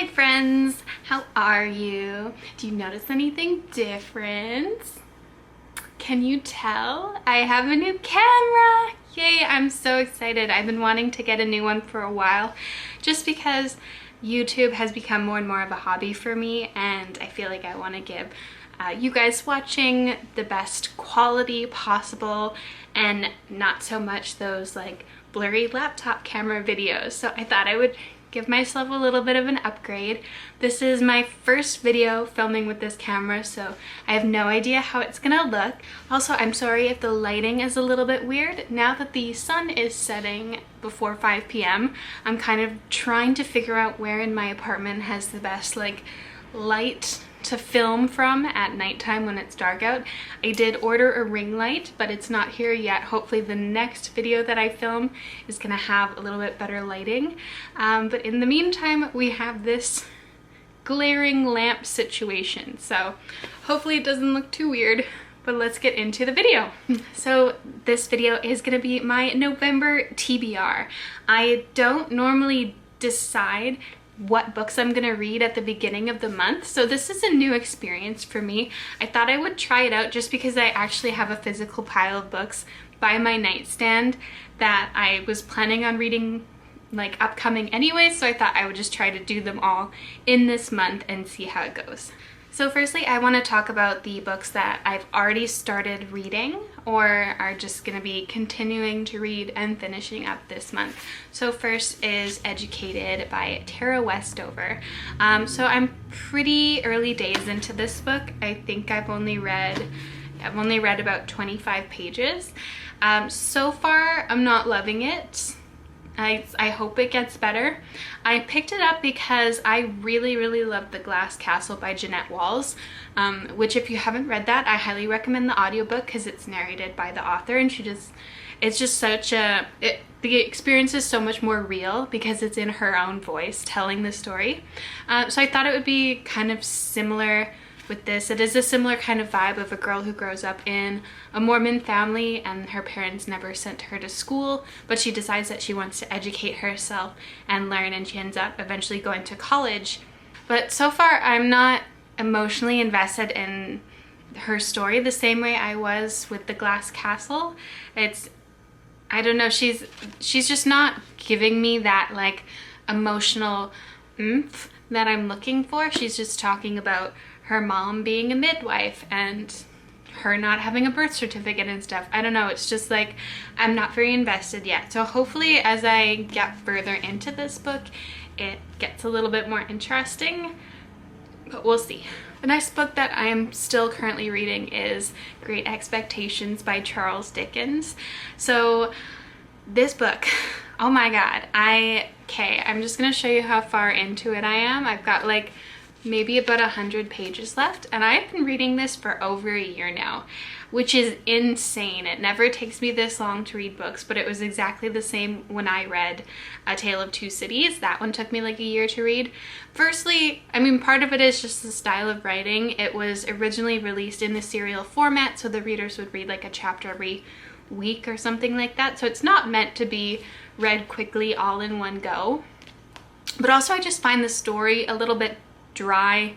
Hi friends, how are you? Do you notice anything different? Can you tell? I have a new camera! Yay, I'm so excited. I've been wanting to get a new one for a while just because YouTube has become more and more of a hobby for me, and I feel like I want to give you guys watching the best quality possible and not so much those like blurry laptop camera videos. So I thought I would give myself a little bit of an upgrade. This is my first video filming with this camera, so I have no idea how it's gonna look. Also, I'm sorry if the lighting is a little bit weird. Now that the sun is setting before 5 p.m., I'm kind of trying to figure out where in my apartment has the best like light to film from at nighttime when it's dark out. I did order a ring light, but it's not here yet. Hopefully the next video that I film is gonna have a little bit better lighting. But in the meantime, we have this glaring lamp situation. So hopefully it doesn't look too weird, but let's get into the video. So this video is gonna be my November TBR. I don't normally decide what books I'm gonna read at the beginning of the month, so this is a new experience for me. I thought I would try it out just because I actually have a physical pile of books by my nightstand that I was planning on reading like upcoming anyway, so I thought I would just try to do them all in this month and see how it goes. So firstly, I want to talk about the books that I've already started reading or are just going to be continuing to read and finishing up this month. So first is Educated by Tara Westover. So I'm pretty early days into this book. I think I've only read about 25 pages. So far, I'm not loving it. I hope it gets better. I picked it up because I really loved The Glass Castle by Jeanette Walls, which if you haven't read that, I highly recommend the audiobook because it's narrated by the author, and it's just such a, the experience is so much more real because it's in her own voice telling the story. So I thought it would be kind of similar with this. It is a similar kind of vibe of a girl who grows up in a Mormon family and her parents never sent her to school, but she decides that she wants to educate herself and learn, and she ends up eventually going to college. But so far I'm not emotionally invested in her story the same way I was with The Glass Castle. I don't know, she's just not giving me that like emotional oomph that I'm looking for. She's just talking about her mom being a midwife and her not having a birth certificate and stuff. I don't know, it's just like I'm not very invested yet. So hopefully as I get further into this book, it gets a little bit more interesting, but we'll see. The next book that I am still currently reading is Great Expectations by Charles Dickens. So this book, oh my god, I'm just gonna show you how far into it I am. I've got like maybe about 100 pages left, and I've been reading this for over a year now, which is insane. It never takes me this long to read books, but it was exactly the same when I read A Tale of Two Cities. That one took me like a year to read. Firstly, I mean, part of it is just the style of writing. It was originally released in the serial format, so the readers would read like a chapter every week or something like that, so it's not meant to be read quickly all in one go. But also I just find the story a little bit dry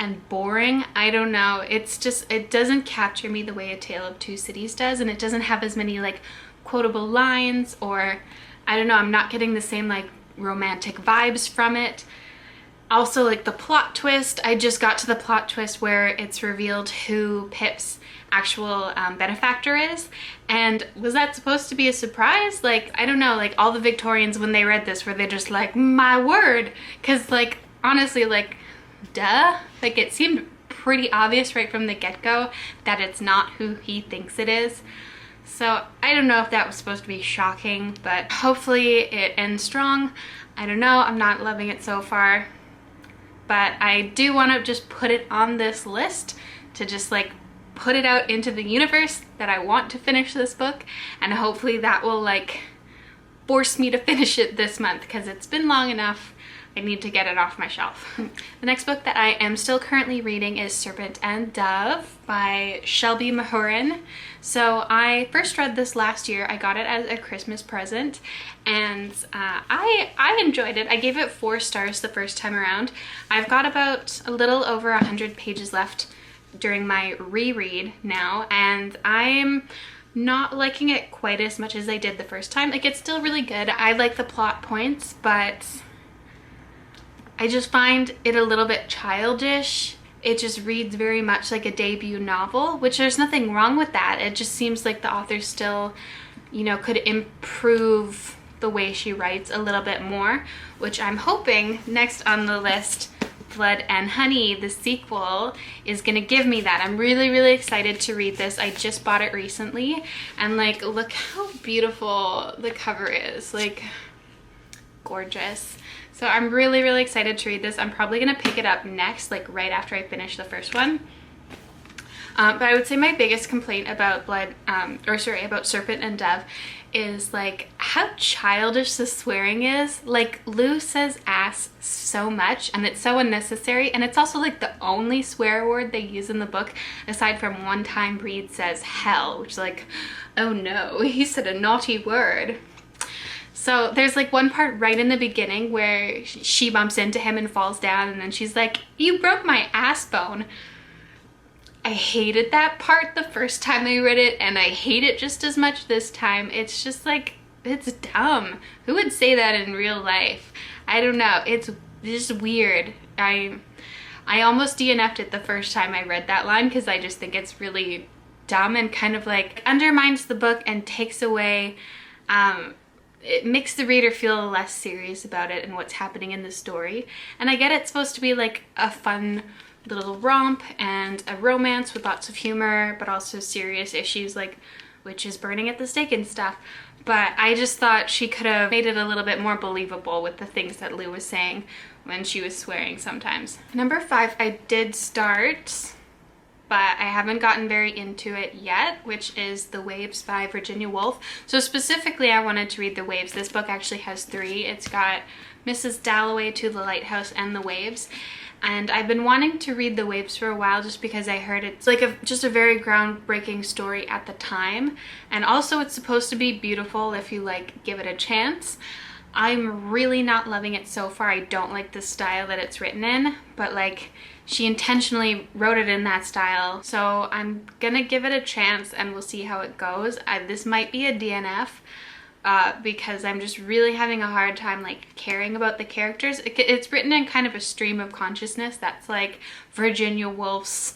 and boring. I don't know, it doesn't capture me the way A Tale of Two Cities does, and it doesn't have as many like quotable lines, or I don't know, I'm not getting the same like romantic vibes from it. Also, like the plot twist, I just got to the plot twist where it's revealed who Pip's actual benefactor is, and was that supposed to be a surprise? Like, I don't know, like all the Victorians when they read this were they just like, my word, because like honestly, like duh, like it seemed pretty obvious right from the get-go that it's not who he thinks it is. So I don't know if that was supposed to be shocking, but hopefully it ends strong. I don't know, I'm not loving it so far, but I do want to just put it on this list to just like put it out into the universe that I want to finish this book, and hopefully that will like force me to finish it this month because it's been long enough. I need to get it off my shelf. The next book that I am still currently reading is Serpent Dove by Shelby Mahurin. So I first read this last year. I got it as a Christmas present, and I enjoyed it. I gave it 4 stars the first time around. I've got about a little over 100 pages left during my reread now, and I'm not liking it quite as much as I did the first time. Like, it's still really good. I like the plot points, but I just find it a little bit childish. It just reads very much like a debut novel, which there's nothing wrong with that. It just seems like the author still, you know, could improve the way she writes a little bit more, which I'm hoping next on the list, Blood and Honey, the sequel, is gonna give me that. I'm really, really excited to read this. I just bought it recently, and like, look how beautiful the cover is. Like, gorgeous. So I'm really, really excited to read this. I'm probably gonna pick it up next, like right after I finish the first one. But I would say my biggest complaint about about Serpent and Dove is like how childish the swearing is. Like, Lou says ass so much, and it's so unnecessary, and it's also like the only swear word they use in the book, aside from one time Breed says hell, which is like, oh no, he said a naughty word. So there's like one part right in the beginning where she bumps into him and falls down, and then she's like, you broke my ass bone. I hated that part the first time I read it, and I hate it just as much this time. It's just like, it's dumb. Who would say that in real life? I don't know. It's just weird. I almost DNF'd it the first time I read that line because I just think it's really dumb and kind of like undermines the book and takes away, it makes the reader feel less serious about it and what's happening in the story. And I get it's supposed to be like a fun little romp and a romance with lots of humor, but also serious issues like witches burning at the stake and stuff. But I just thought she could have made it a little bit more believable with the things that Lou was saying when she was swearing sometimes. Number 5, I did start, but I haven't gotten very into it yet, which is The Waves by Virginia Woolf. So specifically, I wanted to read The Waves. This book actually has 3. It's got Mrs. Dalloway, To the Lighthouse, and The Waves. And I've been wanting to read The Waves for a while just because I heard it's like just a very groundbreaking story at the time. And also it's supposed to be beautiful if you like give it a chance. I'm really not loving it so far. I don't like the style that it's written in, but like she intentionally wrote it in that style. So I'm gonna give it a chance and we'll see how it goes. This might be a DNF. Because I'm just really having a hard time like caring about the characters. It's written in kind of a stream of consciousness that's like Virginia Woolf's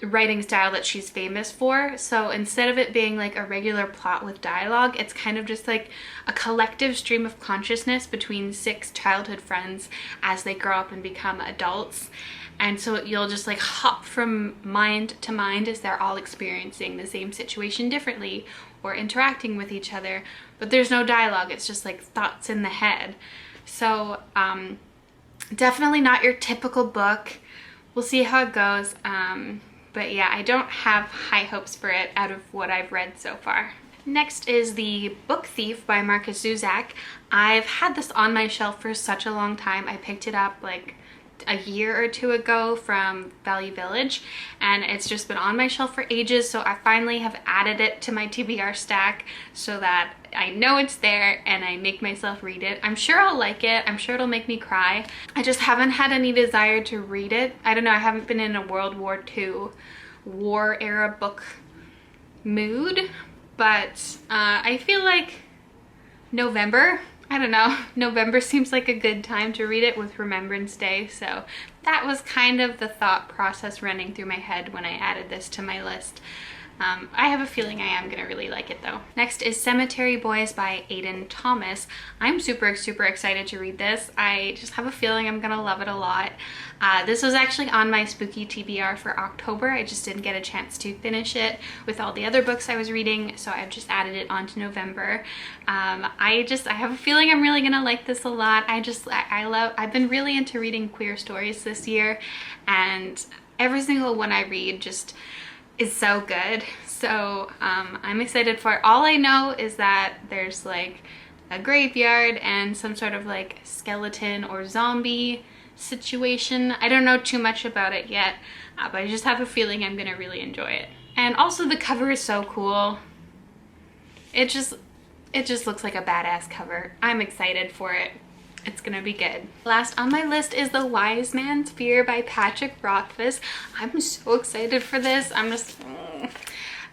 writing style that she's famous for. So instead of it being like a regular plot with dialogue, it's kind of just like a collective stream of consciousness between 6 childhood friends as they grow up and become adults. And so you'll just like hop from mind to mind as they're all experiencing the same situation differently or interacting with each other, but there's no dialogue. It's just like thoughts in the head. So definitely not your typical book. We'll see how it goes. But yeah, I don't have high hopes for it out of what I've read so far. Next is The Book Thief by Marcus Zuzak. I've had this on my shelf for such a long time. I picked it up like a year or 2 ago from Value Village, and it's just been on my shelf for ages, so I finally have added it to my TBR stack so that I know it's there and I make myself read it. I'm sure I'll like it. I'm sure it'll make me cry. I just haven't had any desire to read it. I don't know, I haven't been in a World War II war era book mood, but I feel like November, I don't know, November seems like a good time to read it with Remembrance Day, so that was kind of the thought process running through my head when I added this to my list. I have a feeling I am gonna really like it though. Next is Cemetery Boys by Aidan Thomas. I'm super excited to read this. I just have a feeling I'm gonna love it a lot. This was actually on my spooky TBR for October. I just didn't get a chance to finish it with all the other books I was reading, so I've just added it onto November. I have a feeling I'm really gonna like this a lot. I've been really into reading queer stories this year, and every single one I read just is so good. So I'm excited for it. All I know is that there's like a graveyard and some sort of like skeleton or zombie situation. I don't know too much about it yet, but I just have a feeling I'm gonna really enjoy it. And also the cover is so cool. It just looks like a badass cover. I'm excited for it. It's gonna be good. Last on my list is The Wise Man's Fear by Patrick Rothfuss. I'm so excited for this.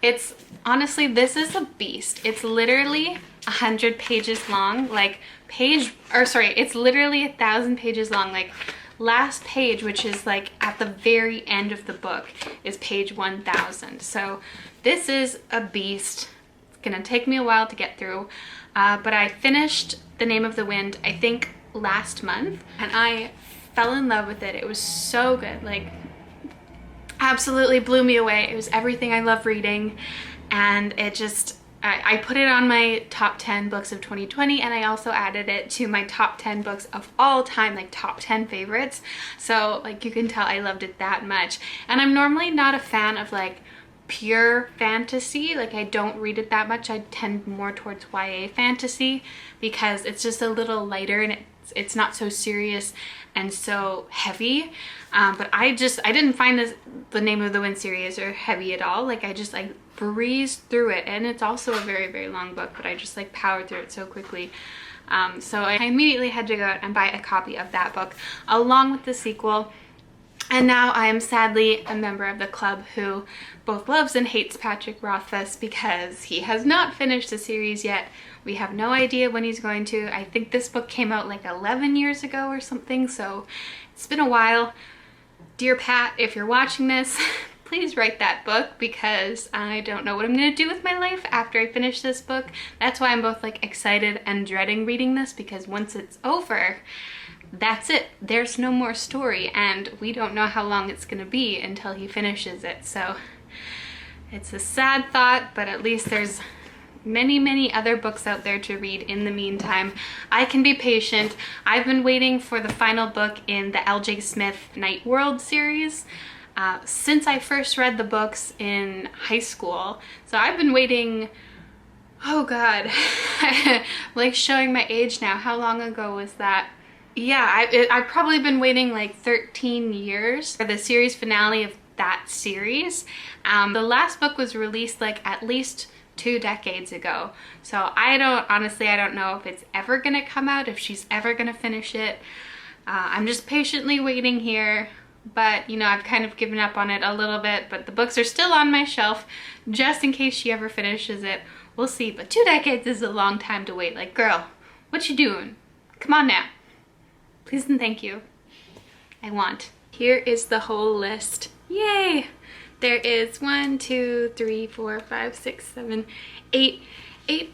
It's honestly, this is a beast. It's literally 100 pages long. It's literally 1,000 pages long. Like, last page, which is like at the very end of the book, is page 1,000. So this is a beast. It's gonna take me a while to get through, but I finished The Name of the Wind, I think, last month, and I fell in love with it. It was so good, like absolutely blew me away. It was everything I love reading, and it just, I put it on my top 10 books of 2020, and I also added it to my top 10 books of all time, like top 10 favorites. So like you can tell I loved it that much. And I'm normally not a fan of like pure fantasy. Like, I don't read it that much. I tend more towards YA fantasy because it's just a little lighter and it's not so serious and so heavy. But I didn't find The Name of the Wind series or heavy at all. Like, I breezed through it, and it's also a very, very long book, but I just like powered through it so quickly. So I immediately had to go out and buy a copy of that book along with the sequel. And now I am sadly a member of the club who both loves and hates Patrick Rothfuss because he has not finished the series yet. We have no idea when he's going to. I think this book came out like 11 years ago or something, so it's been a while. Dear Pat, if you're watching this, please write that book because I don't know what I'm gonna do with my life after I finish this book. That's why I'm both like excited and dreading reading this, because once it's over, that's it. There's no more story, and we don't know how long it's gonna be until he finishes it. So it's a sad thought, but at least there's many, many other books out there to read in the meantime. I can be patient. I've been waiting for the final book in the L.J. Smith Nightworld series since I first read the books in high school. So I've been waiting, oh god, like showing my age now. How long ago was that? Yeah, I've probably been waiting like 13 years for the series finale of that series. The last book was released like at least 2 decades ago. So I don't know if it's ever gonna come out, if she's ever gonna finish it. I'm just patiently waiting here, but you know, I've kind of given up on it a little bit, but the books are still on my shelf just in case she ever finishes it. We'll see, but 2 decades is a long time to wait. Like, girl, what you doing? Come on now. Please and thank you. I want. Here is the whole list. Yay! There is 1, 2, 3, 4, 5, 6, 7, 8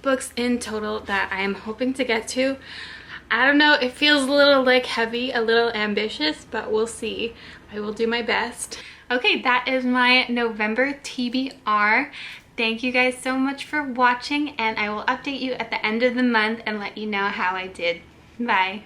books in total that I am hoping to get to. I don't know, it feels a little like heavy, a little ambitious, but we'll see. I will do my best. Okay, that is my November TBR. Thank you guys so much for watching, and I will update you at the end of the month and let you know how I did. Bye.